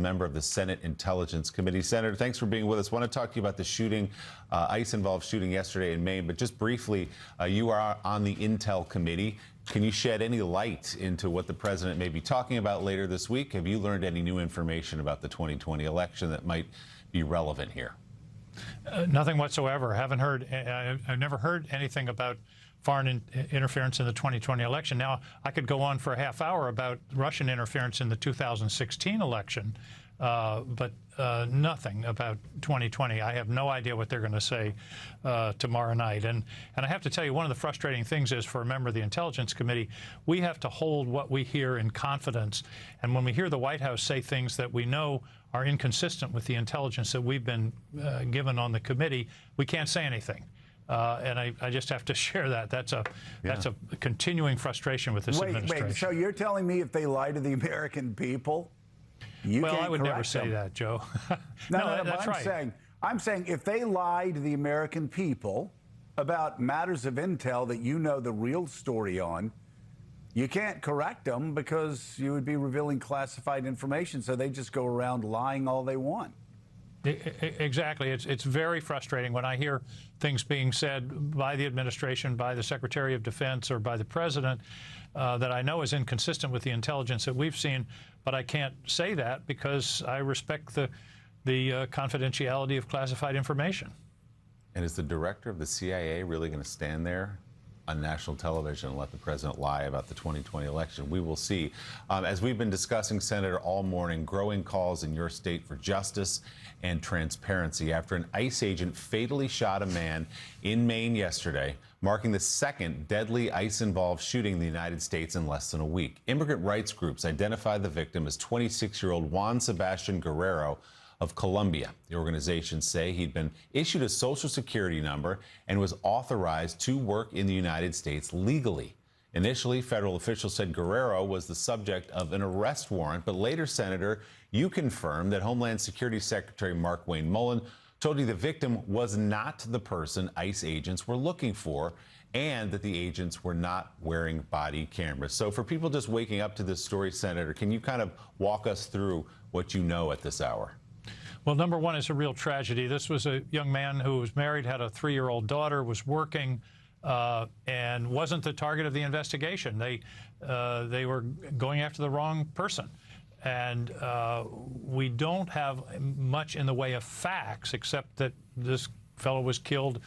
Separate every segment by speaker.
Speaker 1: member of the Senate Intelligence Committee. Senator, thanks for being with us. I want to talk to you about the shooting, ICE-involved shooting yesterday in Maine. But just briefly, you are on the Intel Committee. Can you shed any light into what the president may be talking about later this week? Have you learned any new information about the 2020 election that might be relevant here?
Speaker 2: Nothing whatsoever. Haven't heard. I've never heard anything about foreign interference in the 2020 election. Now, I could go on for a half hour about Russian interference in the 2016 election, but nothing about 2020. I have no idea what they're going to say tomorrow night. And I have to tell you, one of the frustrating things is, for a member of the Intelligence Committee, we have to hold what we hear in confidence. And when we hear the White House say things that we know are inconsistent with the intelligence that we've been given on the committee, we can't say anything. And I just have to share that. That's a continuing frustration with this administration.
Speaker 3: Wait, so you're telling me if they lie to the American people, you can't correct them?
Speaker 2: Well, I would never say that, Joe.
Speaker 3: No,
Speaker 2: that's right.
Speaker 3: I'm saying if they lie to the American people about matters of intel that you know the real story on, you can't correct them because you would be revealing classified information, so they just go around lying all they want.
Speaker 2: Exactly. It's very frustrating when I hear things being said by the administration, by the Secretary of Defense, or by the President that I know is inconsistent with the intelligence that we've seen, but I can't say that because I respect the confidentiality of classified information.
Speaker 1: And is the director of the CIA really going to stand there on national television and let the president lie about the 2020 election? We will see. As we've been discussing, Senator, all morning, growing calls in your state for justice and transparency after an ICE agent fatally shot a man in Maine yesterday, marking the second deadly ICE-involved shooting in the United States in less than a week. Immigrant rights groups identified the victim as 26-year-old Juan Sebastian Guerrero of Colombia. The organizations say he'd been issued a Social Security number and was authorized to work in the United States legally. Initially, federal officials said Guerrero was the subject of an arrest warrant, but later, Senator, you confirmed that Homeland Security Secretary Mark Wayne Mullen told you the victim was not the person ICE agents were looking for and that the agents were not wearing body cameras. So for people just waking up to this story, Senator, can you kind of walk us through what you know at this hour?
Speaker 2: Well, number one, it's a real tragedy. This was a young man who was married, had a 3-year-old daughter, was working, and wasn't the target of the investigation. They were going after the wrong person. And we don't have much in the way of facts, except that this fellow was killed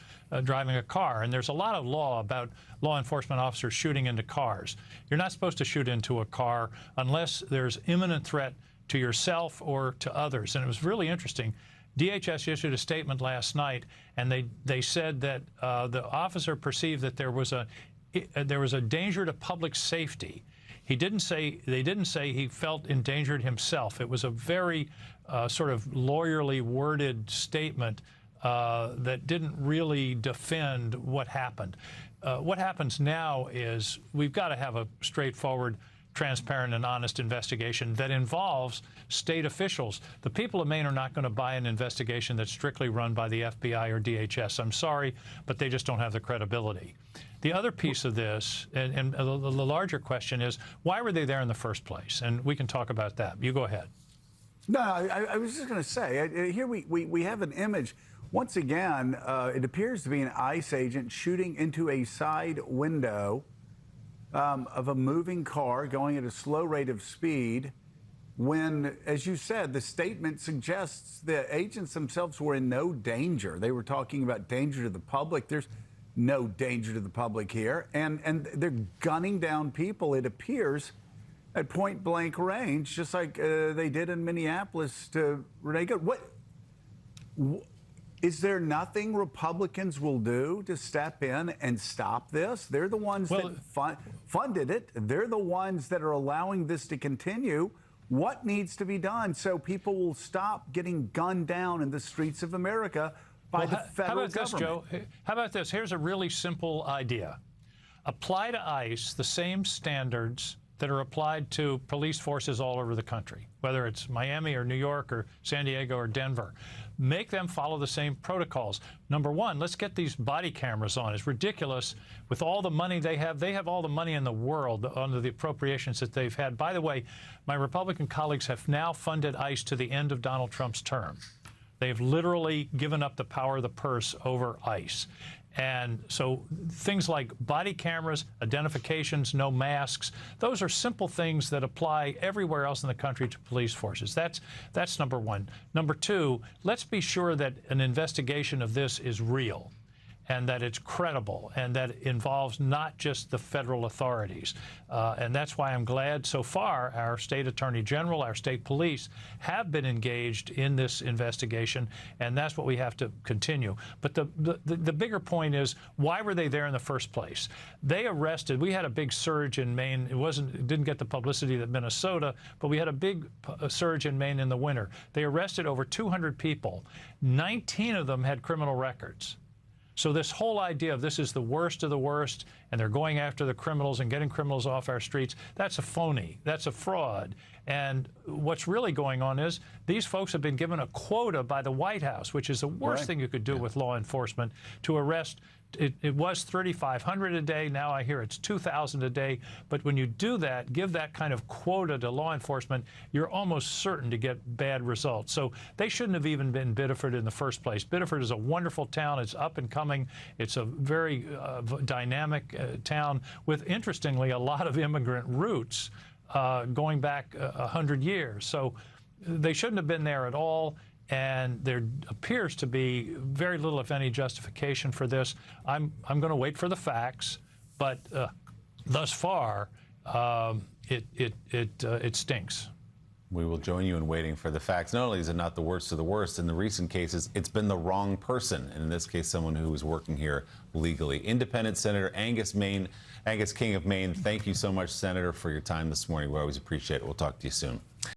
Speaker 2: driving a car. And there's a lot of law about law enforcement officers shooting into cars. You're not supposed to shoot into a car unless there's imminent threat to yourself or to others. And it was really interesting. DHS issued a statement last night, and they said that the officer perceived that there was a danger to public safety. They didn't say he felt endangered himself. It was a very sort of lawyerly worded statement that didn't really defend what happened. What happens now is we've got to have a straightforward, transparent and honest investigation that involves state officials. The people of Maine are not going to buy an investigation that's strictly run by the FBI or DHS. I'm sorry, but they just don't have the credibility. The other piece of this, and the larger question is, why were they there in the first place? And we can talk about that. You go ahead.
Speaker 3: No, I was just going to say, here we have an image. Once again, it appears to be an ICE agent shooting into a side window of a moving car going at a slow rate of speed when, as you said, the statement suggests the agents themselves were in no danger. They were talking about danger to the public. There's no danger to the public here. And they're gunning down people, it appears, at point blank range, just like they did in Minneapolis to Renee Good. Is there nothing Republicans will do to step in and stop this? They're the ones that funded it. They're the ones that are allowing this to continue. What needs to be done so people will stop getting gunned down in the streets of America by the federal government?
Speaker 2: How about this, Joe? How about this? Here's a really simple idea. Apply to ICE the same standards that are applied to police forces all over the country, whether it's Miami or New York or San Diego or Denver. Make them follow the same protocols. Number one, let's get these body cameras on. It's ridiculous with all the money they have. They have all the money in the world under the appropriations that they've had. By the way, my Republican colleagues have now funded ICE to the end of Donald Trump's term. They've literally given up the power of the purse over ICE. And so things like body cameras, identifications, no masks, those are simple things that apply everywhere else in the country to police forces. That's number one. Number two, let's be sure that an investigation of this is real and that it's credible and that it involves not just the federal authorities. And that's why I'm glad so far our state attorney general, our state police have been engaged in this investigation, and that's what we have to continue. But the bigger point is, why were they there in the first place? They arrested, we had a big surge in Maine. It didn't get the publicity that Minnesota, but we had a big surge in Maine in the winter. They arrested over 200 people. 19 of them had criminal records. So this whole idea of this is the worst of the worst and they're going after the criminals and getting criminals off our streets, that's a phony. That's a fraud. And what's really going on is these folks have been given a quota by the White House, which is the worst thing you could do with law enforcement, to arrest. It was 3,500 a day. Now I hear it's 2,000 a day. But when you do that, give that kind of quota to law enforcement, you're almost certain to get bad results. So they shouldn't have even been Biddeford in the first place. Biddeford is a wonderful town. It's up and coming. It's a very dynamic town with, interestingly, a lot of immigrant roots going back 100 years. So they shouldn't have been there at all. And there appears to be very little, if any, justification for this. I'm going to wait for the facts, but thus far, it stinks.
Speaker 1: We will join you in waiting for the facts. Not only is it not the worst of the worst, in the recent cases, it's been the wrong person, and in this case, someone who was working here legally. Independent Senator Angus King of Maine, thank you so much, Senator, for your time this morning. We always appreciate it. We'll talk to you soon.